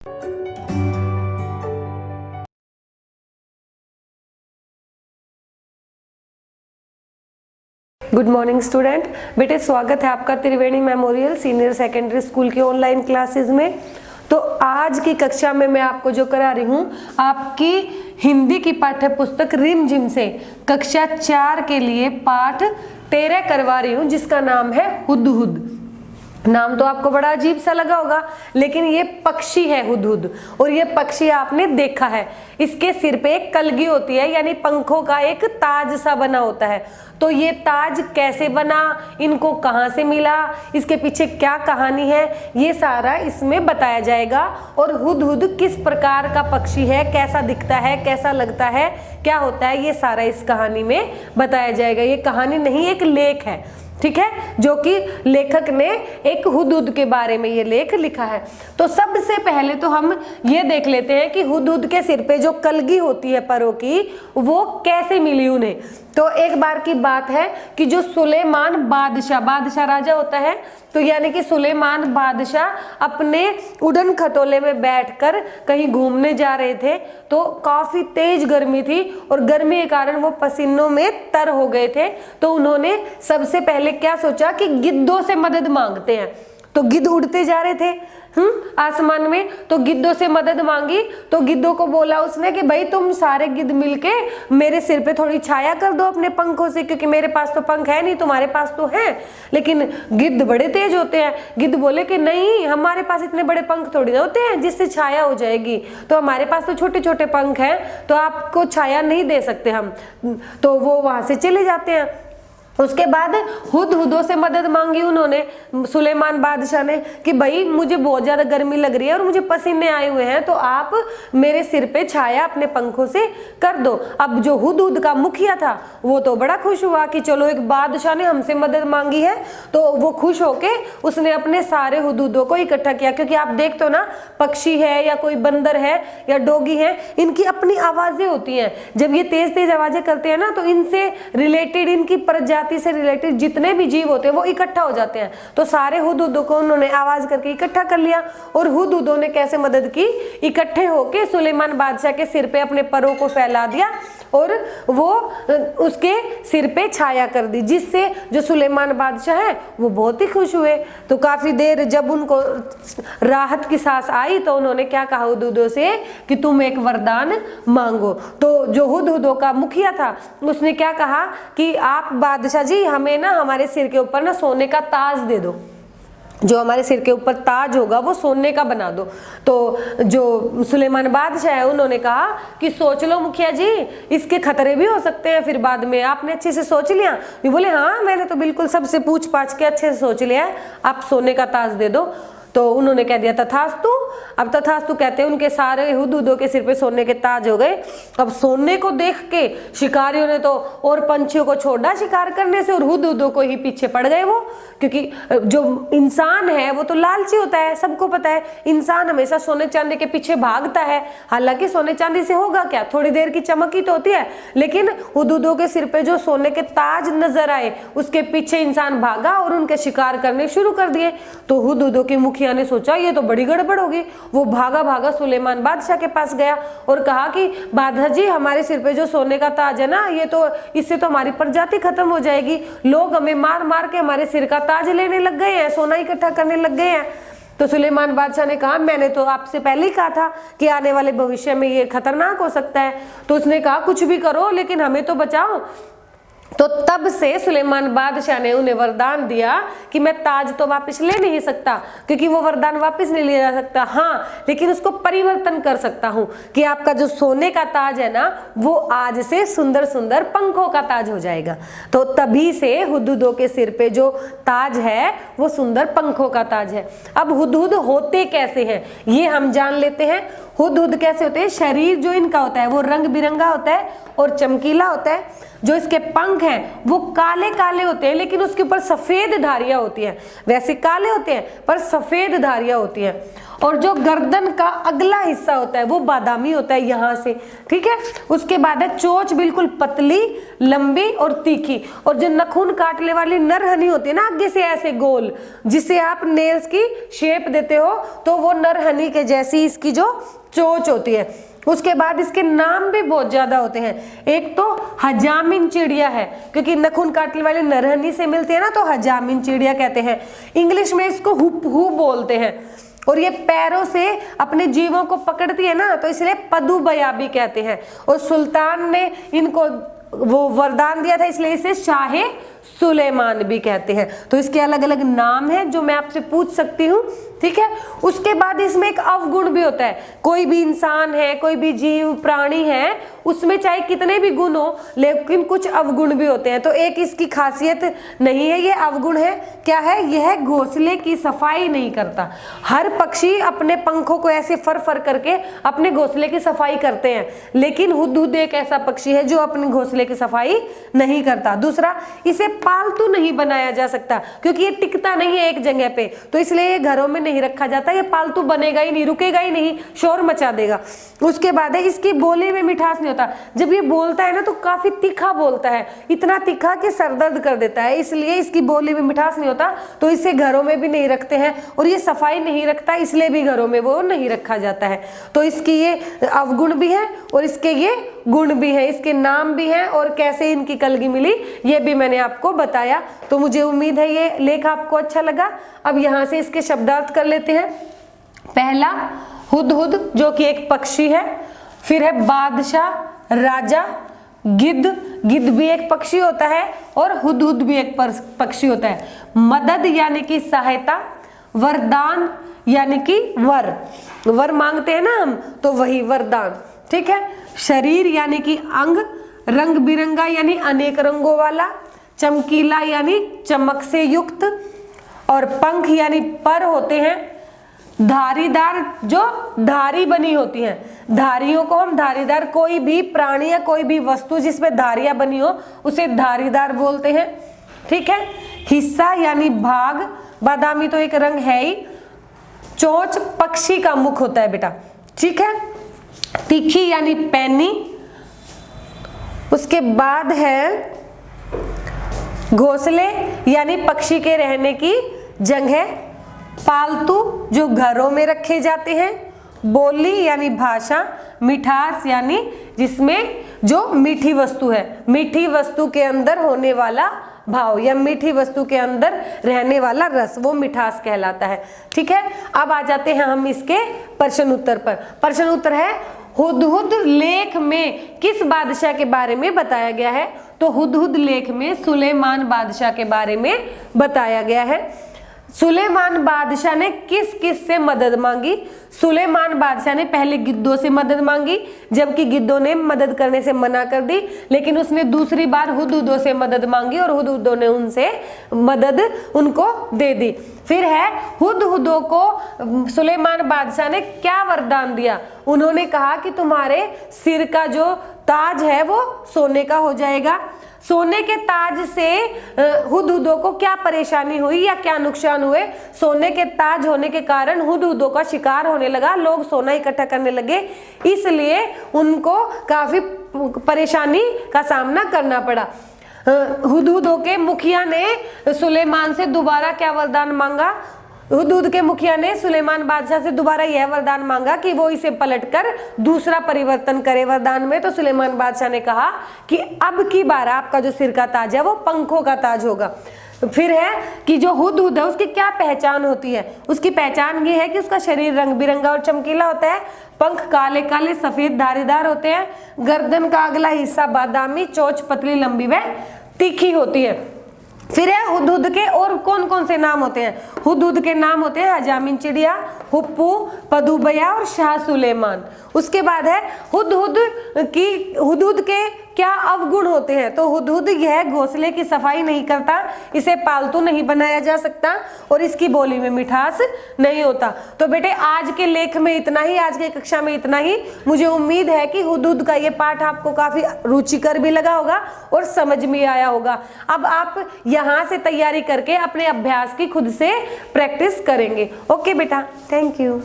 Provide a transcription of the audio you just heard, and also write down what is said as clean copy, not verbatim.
Good morning student. बेटे स्वागत है आपका त्रिवेणी मेमोरियल सीनियर सेकेंडरी स्कूल की ऑनलाइन क्लासेस में। तो आज की कक्षा में मैं आपको जो करा रही हूँ, आपकी हिंदी की पाठ्य पुस्तक रिमझिम से कक्षा 4 के लिए पाठ 13 करवा रही हूँ, जिसका नाम है हुदहुद। नाम तो आपको बड़ा अजीब सा लगा होगा, लेकिन ये पक्षी है हुदहुद, और ये पक्षी आपने देखा है। इसके सिर पे एक कलगी होती है, यानी पंखों का एक ताज सा बना होता है। तो ये ताज कैसे बना, इनको कहाँ से मिला, इसके पीछे क्या कहानी है, ये सारा इसमें बताया जाएगा। और हुदहुद किस प्रकार का पक्षी है, कैसा दिखता है, कैसा लगता है, क्या होता है, ये सारा इस कहानी में बताया जाएगा। ये कहानी नहीं, एक लेख है, ठीक है, जो कि लेखक ने एक हुदहुद के बारे में ये लेख लिखा है। तो सबसे पहले तो हम ये देख लेते हैं कि हुदहुद के सिर पे जो कलगी होती है परों की, वो कैसे मिली उन्हें। तो एक बार की बात है कि जो सुलेमान बादशाह राजा होता है, तो यानी कि सुलेमान बादशाह अपने उड़न खटोले में बैठकर कहीं घूमने जा रहे थे। तो काफी तेज गर्मी थी, और गर्मी के कारण वो पसीनों में तर हो गए थे। तो उन्होंने सबसे पहले क्या सोचा कि गिद्धों से मदद मांगते हैं। तो गिद्ध उड़ते जा रहे थे आसमान में, तो गिद्धों से मदद मांगी। तो गिद्धों को बोला उसने कि भाई तुम सारे गिद्ध मिलके मेरे सिर पे थोड़ी छाया कर दो अपने पंखों से, क्योंकि मेरे पास तो पंख है नहीं, तुम्हारे पास तो है। लेकिन गिद्ध बड़े तेज होते हैं। गिद्ध बोले कि नहीं, हमारे पास इतने बड़े पंख थोड़ी ना होते हैं जिससे छाया हो जाएगी, तो हमारे पास तो छोटे छोटे पंख हैं, तो आपको छाया नहीं दे सकते हम। तो वो वहां से चले जाते हैं। उसके बाद हुदहुदों से मदद मांगी उन्होंने, सुलेमान बादशाह ने, कि भाई मुझे बहुत ज्यादा गर्मी लग रही है और मुझे पसीने आए हुए हैं, तो आप मेरे सिर पे छाया अपने पंखों से कर दो। अब जो हुदहुद का मुखिया था वो तो बड़ा खुश हुआ कि चलो एक बादशाह ने हमसे मदद मांगी है। तो वो खुश होके उसने अपने सारे हुदहुदों को इकट्ठा किया, क्योंकि आप देखते हो ना, पक्षी है या कोई बंदर है या डोगी है, इनकी अपनी आवाजें होती हैं। जब ये तेज तेज आवाजें करते हैं ना, तो इनसे रिलेटेड, इनकी प्रजाति से रिलेटेड जितने भी जीव होते हैं वो इकट्ठा हो जाते हैं। तो सारे हुदहुदों को उन्होंने आवाज करके इकट्ठा कर लिया। और हुदहुदों ने कैसे मदद की, इकट्ठे होके सुलेमान बादशाह के सिर पे अपने परों को फैला दिया और वो उसके सिर पे छाया कर दी, जिससे जो सुलेमान बादशाह है वो बहुत ही खुश हुए। तो काफी देर जब उनको राहत की सांस आई, तो उन्होंने क्या कहा हुदहुदों से कि तुम एक वरदान मांगो। तो जो हुदहुदों का मुखिया था उसने क्या कहा कि आप बादशाह जी, हमें ना हमारे सिर के ऊपर ना सोने का ताज दे दो, जो हमारे सिर के ऊपर ताज होगा वो सोने का बना दो। तो जो सुलेमान बादशाह है उन्होंने कहा कि सोच लो मुखिया जी, इसके खतरे भी हो सकते हैं फिर बाद में, आपने अच्छे से सोच लिया। ये बोले हाँ, मैंने तो बिल्कुल सबसे पूछ पाछ के अच्छे से सोच लिया है, आप सोने का ताज दे दो। तो उन्होंने कह दिया तथास्तु। अब तथास्तु कहते हैं, उनके सारे हुदहुदों के सिर पे सोने के ताज हो गए। अब सोने को देख के शिकारियों ने तो और पंछियों को छोड़ा शिकार करने से, और हुदहुदों को ही पीछे पड़ गए वो, क्योंकि जो इंसान है वो तो लालची होता है, सबको पता है इंसान हमेशा सोने चांदी के पीछे भागता है। हालांकि सोने चांदी से होगा क्या, थोड़ी देर की चमक ही तो होती है, लेकिन हुदहुदों के सिर पे जो सोने के ताज नजर आए उसके पीछे इंसान भागा और उनके शिकार करने शुरू कर दिए। तो हुदहुदों की मुखिया ने सोचा ये तो बड़ी गड़बड़ होगी। वो भागा भागा सुलेमान बादशाह के पास गया और कहा कि बादशाह जी, हमारे सिर पे जो सोने का ताज है ना, ये तो, इससे तो हमारी प्रजाति खत्म हो जाएगी, लोग हमें मार मार के हमारे सिर का ताज लेने लग गए हैं, सोना इकट्ठा करने लग गए हैं। तो सुलेमान बादशाह ने कहा मैंने तो आपसे पहले ही कहा था कि आने वाले भविष्य में ये खतरनाक हो सकता है। तो उसने कहा कुछ भी करो लेकिन हमें तो बचाओ। तो तब से सुलेमान बादशाह ने उन्हें वरदान दिया कि मैं ताज तो वापस ले नहीं सकता, क्योंकि वो वरदान वापस नहीं लिया जा सकता, हाँ लेकिन उसको परिवर्तन कर सकता हूँ कि आपका जो सोने का ताज है ना, वो आज से सुंदर सुंदर पंखों का ताज हो जाएगा। तो तभी से हुदहुदों के सिर पे जो ताज है वो सुंदर पंखों का ताज है। अब हुदहुद होते कैसे हैं ये हम जान लेते हैं। हुदहुद कैसे होते हैं, शरीर जो इनका होता है वो रंग बिरंगा होता है और चमकीला होता है। जो इसके पंख हैं वो काले काले होते हैं, लेकिन उसके ऊपर सफेद धारियां होती हैं। वैसे काले होते हैं पर सफेद धारियां होती हैं। और जो गर्दन का अगला हिस्सा होता है वो बादामी होता है यहाँ से, ठीक है। उसके बाद है चोंच बिल्कुल पतली, लंबी और तीखी, और जो नखून काटने वाली नरहनी होती है ना आगे से ऐसे गोल, जिसे आप नेल्स की शेप देते हो, तो वो नरहनी के जैसी इसकी जो चोंच होती है। उसके बाद इसके नाम भी बहुत ज्यादा होते हैं। एक तो हजामिन चिड़िया है, क्योंकि नखून काटने वाले नरहनी से मिलती है ना, तो हजामिन चिड़िया कहते हैं। इंग्लिश में इसको हुपहू बोलते हैं। और ये पैरों से अपने जीवों को पकड़ती है ना, तो इसलिए पदुबया भी कहते हैं। और सुल्तान ने इनको वो वरदान दिया था, इसलिए इसे शाहे सुलेमान भी कहते हैं। तो इसके अलग अलग नाम हैं जो मैं आपसे पूछ सकती हूँ, ठीक है। उसके बाद इसमें एक अवगुण भी होता है। कोई भी इंसान है, कोई भी जीव प्राणी है, उसमें चाहे कितने भी गुण हो, लेकिन कुछ अवगुण भी होते हैं। तो एक इसकी खासियत नहीं है, ये अवगुण है। क्या है? यह घोंसले की सफाई नहीं करता। हर पक्षी अपने पंखों को ऐसे फर फर करके अपने घोंसले की सफाई करते हैं, लेकिन हुदहुद एक ऐसा पक्षी है जो अपने घोंसले की सफाई नहीं करता। दूसरा, इसे पालतू नहीं बनाया जा सकता, क्योंकि ये टिकता नहीं है एक जगह पे, तो इसलिए ये घरों में नहीं रखा जाता। ये पालतू बनेगा ही नहीं, रुकेगा ही नहीं, शोर मचा देगा। उसके बाद है इसकी बोली में मिठास नहीं होता। जब ये बोलता है ना तो काफी तीखा बोलता है, इतना तीखा कि सरदर्द कर देता है, इसलिए इसकी बोली में मिठास नहीं होता, तो इसे घरों में भी नहीं रखते हैं। और ये सफाई नहीं रखता, इसलिए भी घरों में वो नहीं रखा जाता है। तो इसकी ये अवगुण भी है और इसके ये गुण भी है, इसके नाम भी हैं, और कैसे इनकी कलगी मिली ये भी मैंने आपको बताया। तो मुझे उम्मीद है ये लेख आपको अच्छा लगा। अब यहाँ से इसके शब्दार्थ कर लेते हैं। पहला, हुदहुद जो कि एक पक्षी है। फिर है बादशाह, राजा, गिद्ध, गिद्ध भी एक पक्षी होता है, और हुदहुद भी एक पक्षी होता है। मदद यानी कि सहायता, वरदान यानी कि वर, वर मांगते हैं ना हम, तो वही वरदान, ठीक है। शरीर यानी कि अंग, रंग बिरंगा यानी अनेक रंगों वाला, चमकीला यानी चमक से युक्त, और पंख यानी पर होते हैं। धारीदार जो धारी बनी होती हैं, धारियों को हम धारीदार, कोई भी प्राणी या कोई भी वस्तु जिसमें धारियां बनी हो उसे धारीदार बोलते हैं, ठीक है। हिस्सा यानी भाग, बादामी तो एक रंग है ही। चोंच पक्षी का मुख होता है बेटा, ठीक है। तीखी यानी पैनी। उसके बाद है घोंसले यानी पक्षी के रहने की जगह। पालतू जो घरों में रखे जाते हैं। बोली यानी भाषा। मिठास यानी जिसमें जो मीठी वस्तु है, मीठी वस्तु के अंदर होने वाला भाव या मीठी वस्तु के अंदर रहने वाला रस, वो मिठास कहलाता है, ठीक है। अब आ जाते हैं हम इसके प्रश्न उत्तर पर। प्रश्न उत्तर है, हुदहुद लेख में किस बादशाह के बारे में बताया गया है? तो हुदहुद लेख में सुलेमान बादशाह के बारे में बताया गया है। सुलेमान बादशाह ने किस किस से मदद मांगी? सुलेमान बादशाह ने पहले गिद्धों से मदद मांगी, जबकि गिद्धों ने मदद करने से मना कर दी, लेकिन उसने दूसरी बार हुदहुदों से मदद मांगी और हुदहुदों ने उनसे मदद उनको दे दी। फिर है, हुदहुदों को सुलेमान बादशाह ने क्या वरदान दिया? उन्होंने कहा कि तुम्हारे सिर का जो ताज है वो सोने का हो जाएगा। सोने के ताज से हुदहुदों को क्या परेशानी हुई या क्या नुकसान हुए? सोने के ताज होने के कारण हुदहुदों का शिकार होने लगा, लोग सोना इकट्ठा करने लगे, इसलिए उनको काफी परेशानी का सामना करना पड़ा। हुदहुदों के मुखिया ने सुलेमान से दोबारा क्या वरदान मांगा? हुदहुद के मुखिया ने सुलेमान बादशाह से दोबारा यह वरदान मांगा कि वो इसे पलटकर दूसरा परिवर्तन करे वरदान में। तो सुलेमान बादशाह ने कहा कि अब की बार आपका जो सिर का ताज है वो पंखों का ताज होगा। फिर है कि जो हुदहुद है उसकी क्या पहचान होती है? उसकी पहचान ये है कि उसका शरीर रंग बिरंगा और चमकीला होता है, पंख काले काले सफेद धारीदार होते हैं, गर्दन का अगला हिस्सा बादामी, चोंच पतली लंबी व तीखी होती है। फिर है, हुदहुद के और कौन कौन से नाम होते हैं? हुदहुद के नाम होते हैं हजामिन चिड़िया, हुप्पू, पदुबया और शाह सुलेमान। उसके बाद है हुदहुद के क्या अवगुण होते हैं? तो हुदहुद यह घोंसले की सफाई नहीं करता, इसे पालतू नहीं बनाया जा सकता और इसकी बोली में मिठास नहीं होता। तो बेटे आज के लेख में इतना ही, आज की कक्षा में इतना ही। मुझे उम्मीद है कि हुदहुद का ये पाठ आपको काफी रुचिकर भी लगा होगा और समझ में आया होगा। अब आप यहाँ से तैयारी करके अपने अभ्यास की खुद से प्रैक्टिस करेंगे। ओके बेटा, थैंक यू।